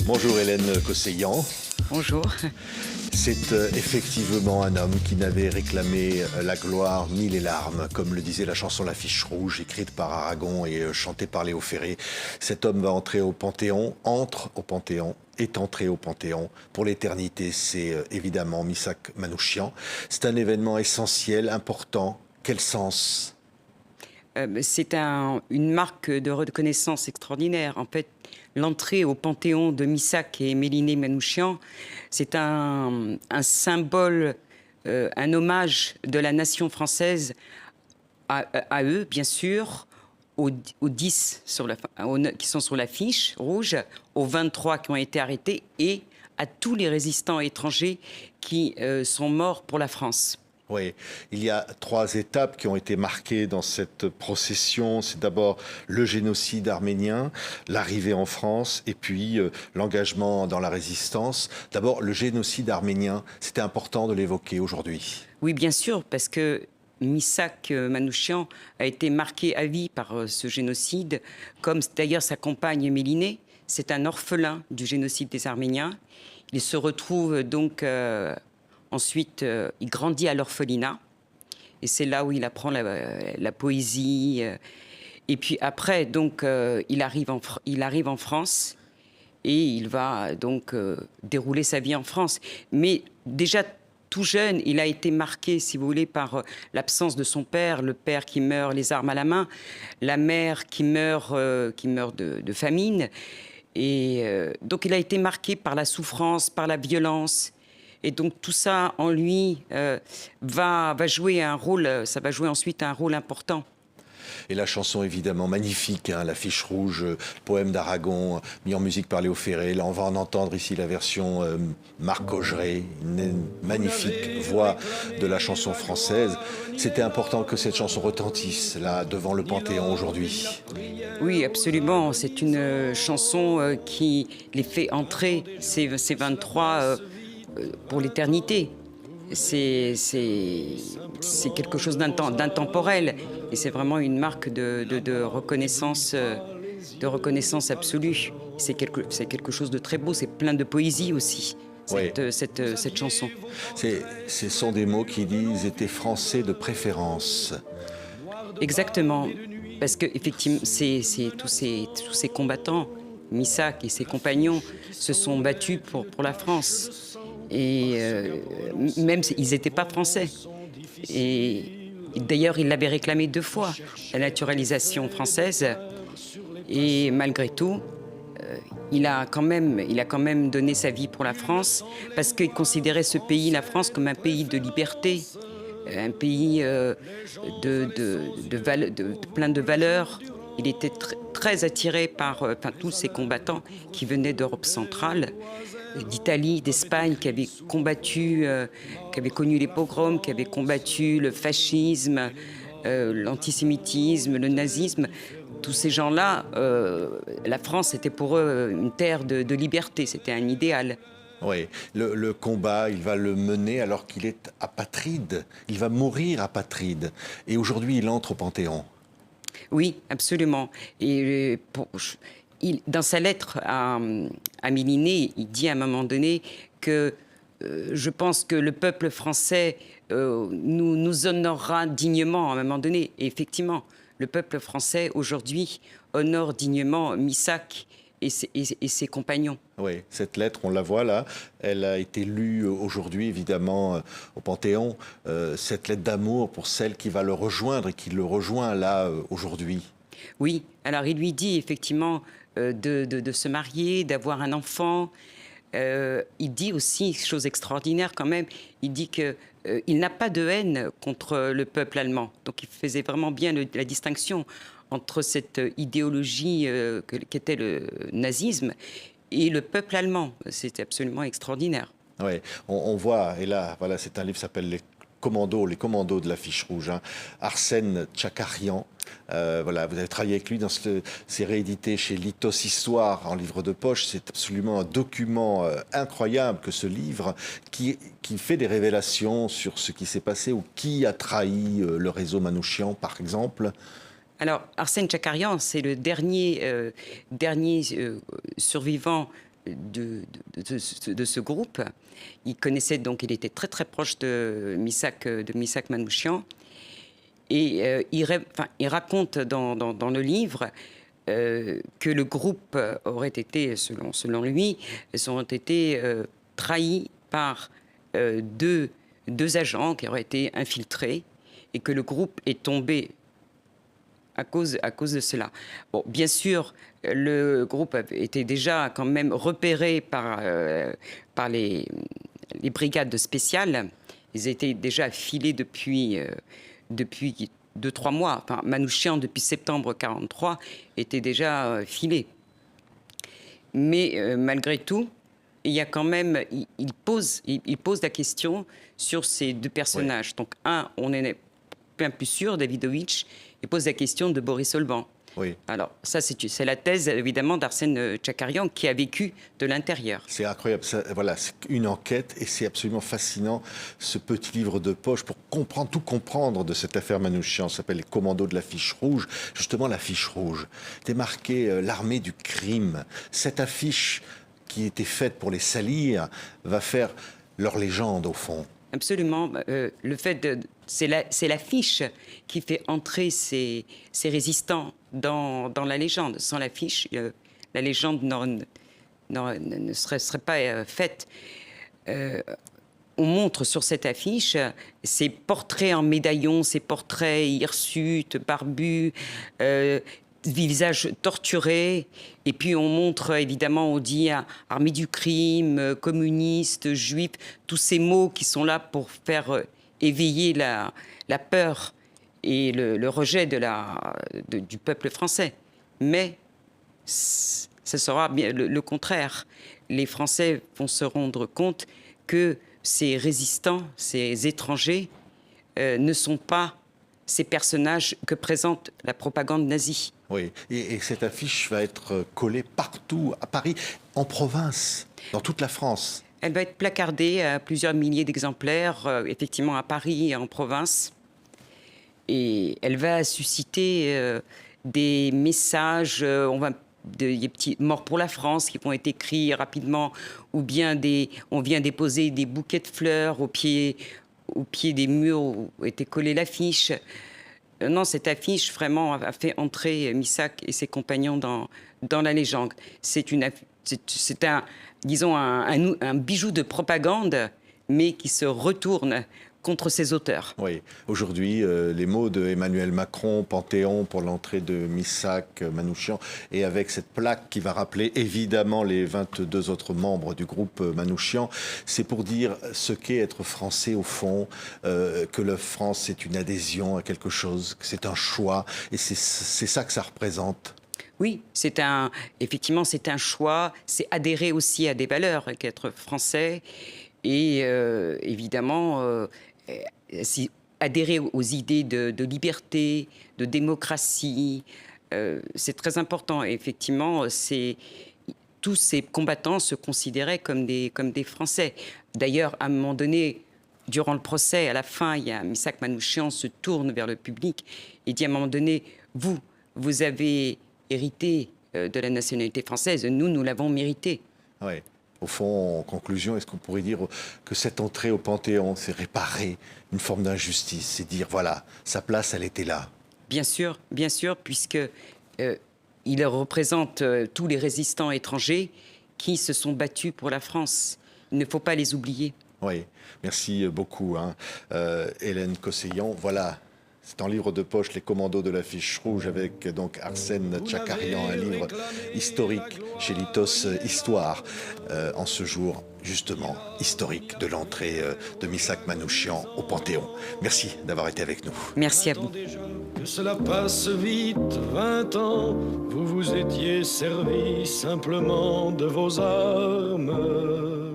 Bonjour Hélène Cosseillan. Bonjour. C'est effectivement un homme qui n'avait réclamé la gloire ni les larmes, comme le disait la chanson L'Affiche Rouge, écrite par Aragon et chantée par Léo Ferré. Cet homme va entrer au Panthéon, entre au Panthéon, est entré au Panthéon pour l'éternité. C'est évidemment Missak Manouchian. C'est un événement essentiel, important. Quel sens ? C'est une marque de reconnaissance extraordinaire. En fait, l'entrée au Panthéon de Missak et Méliné Manouchian, c'est un symbole, un hommage de la nation française à eux, bien sûr, aux 10 qui sont sur l'affiche rouge, aux 23 qui ont été arrêtés et à tous les résistants étrangers qui sont morts pour la France. Oui, il y a 3 étapes qui ont été marquées dans cette procession. C'est d'abord le génocide arménien, l'arrivée en France et puis l'engagement dans la résistance. D'abord, le génocide arménien, c'était important de l'évoquer aujourd'hui. Oui, bien sûr, parce que Missak Manouchian a été marqué à vie par ce génocide, comme d'ailleurs sa compagne Méliné. C'est un orphelin du génocide des Arméniens. Il se retrouve donc... Ensuite, il grandit à l'orphelinat et c'est là où il apprend la poésie. Et puis après, donc, il arrive en France et il va donc dérouler sa vie en France. Mais déjà tout jeune, il a été marqué, si vous voulez, par l'absence de son père, le père qui meurt les armes à la main, la mère qui meurt de famine. Et donc il a été marqué par la souffrance, par la violence. Et donc tout ça en lui va jouer un rôle, ça va jouer ensuite un rôle important. Et la chanson évidemment magnifique, hein, L'Affiche Rouge, poème d'Aragon, mis en musique par Léo Ferré. Là on va en entendre ici la version Marc Augeret, une magnifique voix de la chanson française. C'était important que cette chanson retentisse là devant le Panthéon aujourd'hui. Oui, absolument. C'est une chanson qui les fait entrer, ces 23... pour l'éternité. C'est quelque chose d'intemporel. Et c'est vraiment une marque de reconnaissance absolue. C'est quelque chose de très beau. C'est plein de poésie aussi, cette chanson. Ce sont des mots qui disent « étaient français de préférence ». Exactement. Parce que effectivement, tous ces combattants, Missak et ses compagnons, se sont battus pour la France. Et même ils n'étaient pas français. Et d'ailleurs, il l'avait réclamé 2 fois, la naturalisation française. Et malgré tout, il a quand même donné sa vie pour la France, parce qu'il considérait ce pays, la France, comme un pays de liberté, un pays plein de valeurs. Il était très attiré par tous ces combattants qui venaient d'Europe centrale, d'Italie, d'Espagne, qui avaient combattu, qui avaient connu les pogroms, qui avaient combattu le fascisme, l'antisémitisme, le nazisme. Tous ces gens-là, la France était pour eux une terre de liberté, c'était un idéal. Oui, le combat, il va le mener alors qu'il est apatride. Il va mourir apatride. Et aujourd'hui, il entre au Panthéon. Oui, absolument. Et dans sa lettre à Méliné, il dit à un moment donné que je pense que le peuple français nous honorera dignement à un moment donné. Et effectivement, le peuple français aujourd'hui honore dignement Missak et ses compagnons. Oui, cette lettre, on la voit là, elle a été lue aujourd'hui, évidemment, au Panthéon. Cette lettre d'amour pour celle qui va le rejoindre et qui le rejoint là, aujourd'hui. Oui, alors il lui dit effectivement de se marier, d'avoir un enfant. Il dit aussi, chose extraordinaire quand même, il dit qu'il n'a pas de haine contre le peuple allemand. Donc il faisait vraiment bien la distinction entre cette idéologie qu'était le nazisme et le peuple allemand. C'était absolument extraordinaire. Oui, on voit, et là, voilà, c'est un livre qui s'appelle les commandos de l'Affiche Rouge. Hein. Arsène Tchakarian, voilà, vous avez travaillé avec lui dans c'est réédité chez Lithos Histoire en livre de poche. C'est absolument un document incroyable que ce livre qui fait des révélations sur ce qui s'est passé ou qui a trahi le réseau Manouchian, par exemple. Alors, Arsène Tchakarian, c'est le dernier survivant de ce groupe. Il connaissait donc, il était très très proche de Missak Manouchian. Et il raconte dans le livre que le groupe aurait été, selon lui, ont été trahis par deux agents qui auraient été infiltrés et que le groupe est tombé à cause de cela. Bon, bien sûr, le groupe était déjà quand même repéré par les brigades spéciales. Ils étaient déjà filés depuis 2-3 mois. Enfin, Manouchian, depuis septembre 1943, était déjà filé. Mais malgré tout, il y a quand même, il pose la question sur ces deux personnages. Oui. Donc, on est bien plus sûr, Davidovitch, il pose la question de Boris Olban. Oui. Alors, ça, c'est la thèse, évidemment, d'Arsène Tchakarian, qui a vécu de l'intérieur. C'est incroyable. Voilà, c'est une enquête et c'est absolument fascinant, ce petit livre de poche, pour tout comprendre de cette affaire Manouchian. Ça s'appelle Les Commandos de la Fiche Rouge. Justement, la Fiche Rouge. C'était marqué l'armée du crime. Cette affiche qui était faite pour les salir va faire leur légende, au fond. Absolument. Le fait c'est l'affiche qui fait entrer ces résistants dans la légende. Sans l'affiche, la légende ne serait pas faite. On montre sur cette affiche ces portraits en médaillon, ces portraits hirsutes, barbus, visages torturés. Et puis on montre, évidemment, on dit armée du crime, communiste, juif, tous ces mots qui sont là pour faire éveiller la peur et le rejet du peuple français. Mais ce sera bien le contraire. Les Français vont se rendre compte que ces résistants, ces étrangers, ne sont pas ces personnages que présente la propagande nazie. Oui, et cette affiche va être collée partout, à Paris, en province, dans toute la France. Elle va être placardée à plusieurs milliers d'exemplaires, effectivement à Paris et en province. Et elle va susciter des messages, des petits morts pour la France qui vont être écrits rapidement, ou bien on vient déposer des bouquets de fleurs au pied des murs où était collée l'affiche. Non, cette affiche vraiment a fait entrer Missak et ses compagnons dans la légende. C'est un bijou de propagande, mais qui se retourne contre ses auteurs. Oui, aujourd'hui, les mots de Emmanuel Macron, Panthéon pour l'entrée de Missak Manouchian, et avec cette plaque qui va rappeler évidemment les 22 autres membres du groupe Manouchian, c'est pour dire ce qu'est être français au fond, que la France c'est une adhésion à quelque chose, que c'est un choix, et c'est ça que ça représente. Oui, effectivement, c'est un choix, c'est adhérer aussi à des valeurs qu'être français, et évidemment, adhérer aux idées de liberté, de démocratie, c'est très important. Et effectivement, tous ces combattants se considéraient comme des Français. D'ailleurs, à un moment donné, durant le procès, à la fin, il y a Missak Manouchian se tourne vers le public et dit à un moment donné, vous avez hérité de la nationalité française, nous l'avons mérité. Oui. Au fond, en conclusion, est-ce qu'on pourrait dire que cette entrée au Panthéon, c'est réparer une forme d'injustice, c'est dire, voilà, sa place, elle était là? Bien sûr, puisque il représente tous les résistants étrangers qui se sont battus pour la France. Il ne faut pas les oublier. Oui, merci beaucoup, Hélène Cosseillon. Voilà. C'est en livre de poche, Les Commandos de la Fiche Rouge, avec donc Arsène Tchakarian, un livre historique chez Lithos Histoire, en ce jour justement historique de l'entrée de Missak Manouchian au Panthéon. Merci d'avoir été avec nous. Merci à vous. Que cela passe vite, 20 ans, vous vous étiez servi simplement de vos armes.